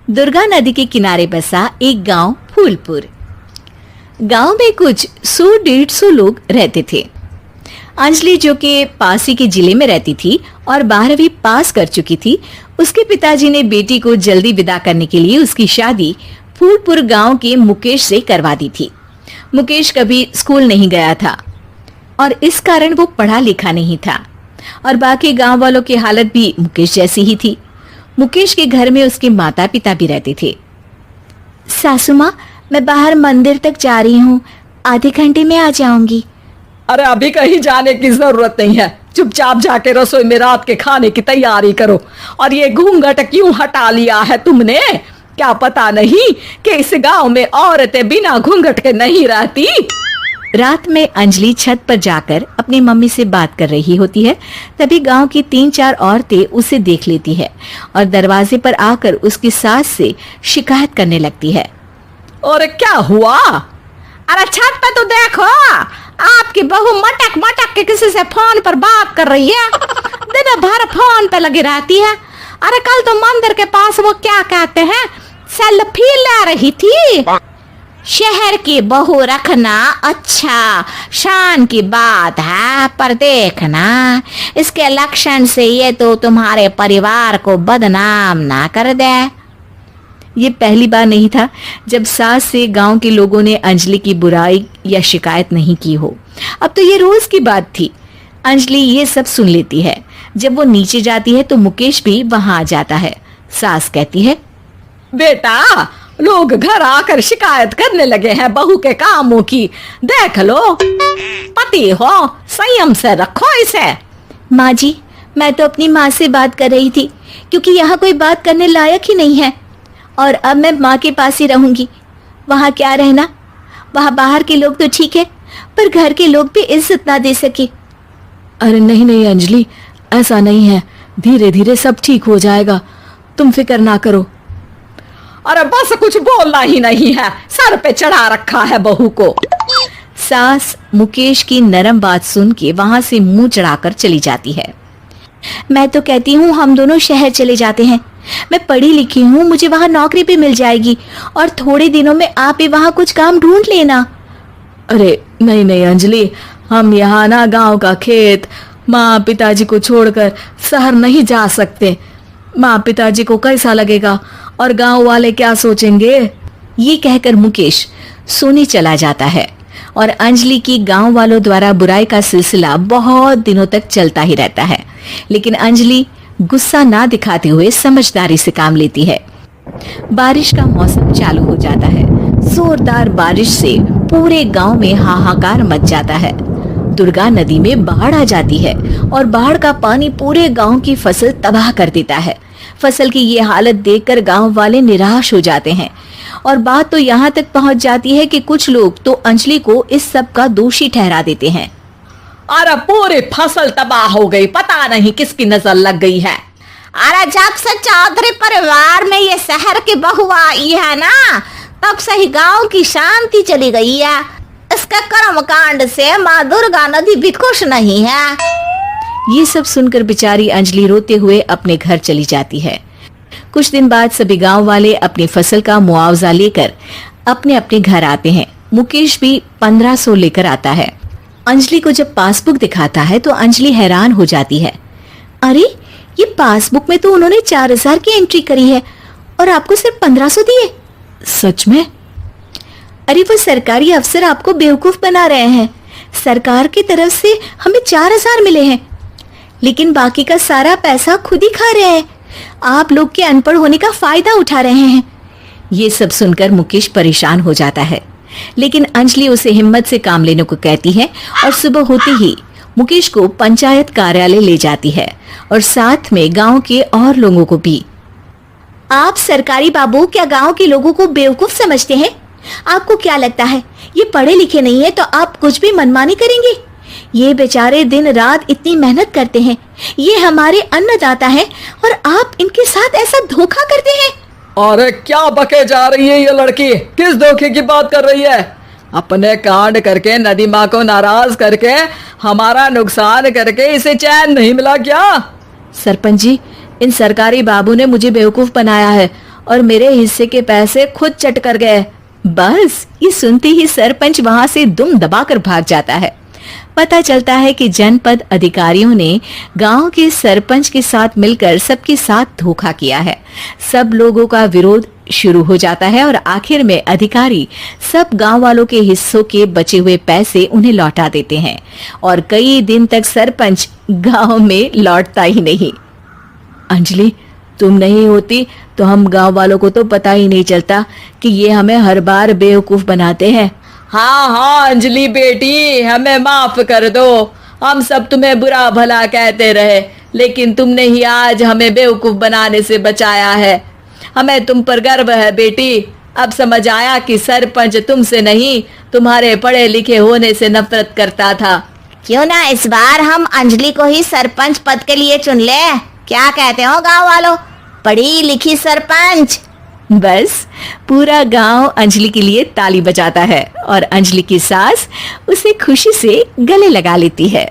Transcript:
दुर्गा नदी के किनारे बसा एक गांव फूलपुर। गांव में कुछ 100-150 लोग रहते थे। अंजलि, जो कि पास ही के जिले में रहती थी और 12वीं पास कर चुकी थी, उसके पिताजी ने बेटी को जल्दी विदा करने के लिए उसकी शादी फूलपुर गांव के मुकेश से करवा दी थी। मुकेश कभी स्कूल नहीं गया था और इस कारण वो पढ़ा लिखा नहीं था और बाकी गांव वालों की हालत भी मुकेश जैसी ही थी। मुकेश के घर में उसके माता पिता भी रहते थे। सासू माँ, मैं बाहर मंदिर तक जा रही हूँ, आधे घंटे में आ जाऊंगी। अरे अभी कहीं जाने की जरूरत नहीं है, चुपचाप जाके रसोई में रात के खाने की तैयारी करो। और ये घूंघट क्यों हटा लिया है तुमने? क्या पता नहीं कि इस गांव में औरतें बिना घूंघट के नहीं रहती? रात में अंजलि छत पर जाकर अपनी मम्मी से बात कर रही होती है। तभी गांव की 3-4 औरतें उसे देख लेती है और दरवाजे पर आकर उसकी सास से शिकायत करने लगती है। और क्या हुआ? अरे छत पे तो देखो, आपकी बहू मटक मटक के किसी से फोन पर बात कर रही है। दिन भर फोन पे लगी रहती है। अरे कल तो मंदिर के पास वो क्या कहते हैं, सेल्फी ले रही थी। शहर की बहू रखना अच्छा शान की बात है, पर देखना इसके लक्षण से ये तो तुम्हारे परिवार को बदनाम ना कर दे। ये पहली बार नहीं था जब सास से गांव के लोगों ने अंजलि की बुराई या शिकायत नहीं की हो। अब तो ये रोज की बात थी। अंजलि ये सब सुन लेती है। जब वो नीचे जाती है तो मुकेश भी वहां आ जाता है। सास कहती है, बेटा, लोग घर आकर शिकायत करने लगे हैं बहू के कामों की, देख लो। पति हो, संयम से रखो इसे। माँ जी, मैं तो अपनी माँ से बात कर रही थी, क्योंकि यहाँ कोई बात करने लायक ही नहीं है और अब मैं माँ के पास ही रहूंगी। वहाँ क्या रहना, वहाँ बाहर के लोग तो ठीक है, पर घर के लोग भी इज्जत ना दे सके। अरे नहीं नहीं अंजलि, ऐसा नहीं है, धीरे धीरे सब ठीक हो जाएगा, तुम फिक्र ना करो। अरे बस कुछ बोलना ही नहीं है, सर पे चढ़ा रखा है बहू को। सास मुकेश की नरम बात सुन के वहां से मुंह चढ़ाकर चली जाती है। मैं तो कहती हूँ हम दोनों शहर चले जाते हैं। मैं पढ़ी लिखी हूँ, मुझे वहाँ नौकरी भी मिल जाएगी और थोड़े दिनों में आप भी वहाँ कुछ काम ढूंढ लेना। अरे नहीं नहीं अंजलि, हम यहाँ ना गांव का खेत, माँ पिताजी को छोड़कर शहर नहीं जा सकते। माँ पिताजी को कैसा लगेगा और गांव वाले क्या सोचेंगे? ये कहकर मुकेश सोने चला जाता है और अंजलि की गांव वालों द्वारा बुराई का सिलसिला बहुत दिनों तक चलता ही रहता है। लेकिन अंजलि गुस्सा ना दिखाते हुए समझदारी से काम लेती है। बारिश का मौसम चालू हो जाता है। जोरदार बारिश से पूरे गांव में हाहाकार मच जाता है। दुर्गा नदी में बाढ़ आ जाती है और बाढ़ का पानी पूरे गांव की फसल तबाह कर देता है। फसल की ये हालत देखकर गांव वाले निराश हो जाते हैं और बात तो यहाँ तक पहुँच जाती है कि कुछ लोग तो अंजलि को इस सब का दोषी ठहरा देते हैं। अरे पूरी फसल तबाह हो गई, पता नहीं किसकी नजर लग गई है। अरे जब से चौधरी परिवार में ये शहर की बहू आई है ना, तब से ही गांव की शांति चली गई है। इसके कर्म कांड से माँ दुर्गा नदी भी खुश नहीं है। ये सब सुनकर बेचारी अंजलि रोते हुए अपने घर चली जाती है। कुछ दिन बाद सभी गांव वाले अपनी फसल का मुआवजा लेकर अपने अपने घर आते हैं। मुकेश भी 1500 लेकर आता है। अंजलि को जब पासबुक दिखाता है तो अंजलि हैरान हो जाती है। अरे, ये पासबुक में तो उन्होंने 4000 की एंट्री करी है और आपको सिर्फ 1500 दिए। सच में? अरे, वो सरकारी अफसर आपको बेवकूफ बना रहे हैं। सरकार की तरफ से हमें 4000 मिले हैं, लेकिन बाकी का सारा पैसा खुद ही खा रहे हैं। आप लोग के अनपढ़ होने का फायदा उठा रहे हैं। ये सब सुनकर मुकेश परेशान हो जाता है, लेकिन अंजलि उसे हिम्मत से काम लेने को कहती है और सुबह होते ही मुकेश को पंचायत कार्यालय ले जाती है और साथ में गांव के और लोगों को भी। आप सरकारी बाबू क्या गांव के लोगों को बेवकूफ समझते हैं? आपको क्या लगता है ये पढ़े लिखे नहीं है तो आप कुछ भी मनमानी करेंगे? ये बेचारे दिन रात इतनी मेहनत करते हैं, ये हमारे अन्नदाता हैं और आप इनके साथ ऐसा धोखा करते हैं। अरे क्या बके जा रही है ये लड़की, किस धोखे की बात कर रही है? अपने कांड करके नदी माँ को नाराज करके हमारा नुकसान करके इसे चैन नहीं मिला क्या? सरपंच जी, इन सरकारी बाबू ने मुझे बेवकूफ बनाया है और मेरे हिस्से के पैसे खुद चट कर गए। बस ये सुनते ही सरपंच वहां से दुम दबाकर भाग जाता है। पता चलता है कि जनपद अधिकारियों ने गांव के सरपंच के साथ मिलकर सबके साथ धोखा किया है। सब लोगों का विरोध शुरू हो जाता है और आखिर में अधिकारी सब गांव वालों के हिस्सों के बचे हुए पैसे उन्हें लौटा देते हैं और कई दिन तक सरपंच गांव में लौटता ही नहीं। अंजलि, तुम नहीं होती तो हम गांव वालों को तो पता ही नहीं चलता कि ये हमें हर बार बेवकूफ बनाते हैं। हाँ हाँ अंजलि बेटी, हमें माफ कर दो। हम सब तुम्हें बुरा भला कहते रहे, लेकिन तुमने ही आज हमें बेवकूफ बनाने से बचाया है। हमें तुम पर गर्व है बेटी। अब समझ आया कि सरपंच तुमसे नहीं, तुम्हारे पढ़े लिखे होने से नफरत करता था। क्यों ना इस बार हम अंजलि को ही सरपंच पद के लिए चुन ले। क्या कहते हो गांव वालों? पढ़ी लिखी सरपंच। बस पूरा गांव अंजलि के लिए ताली बजाता है और अंजलि की सास उसे खुशी से गले लगा लेती है।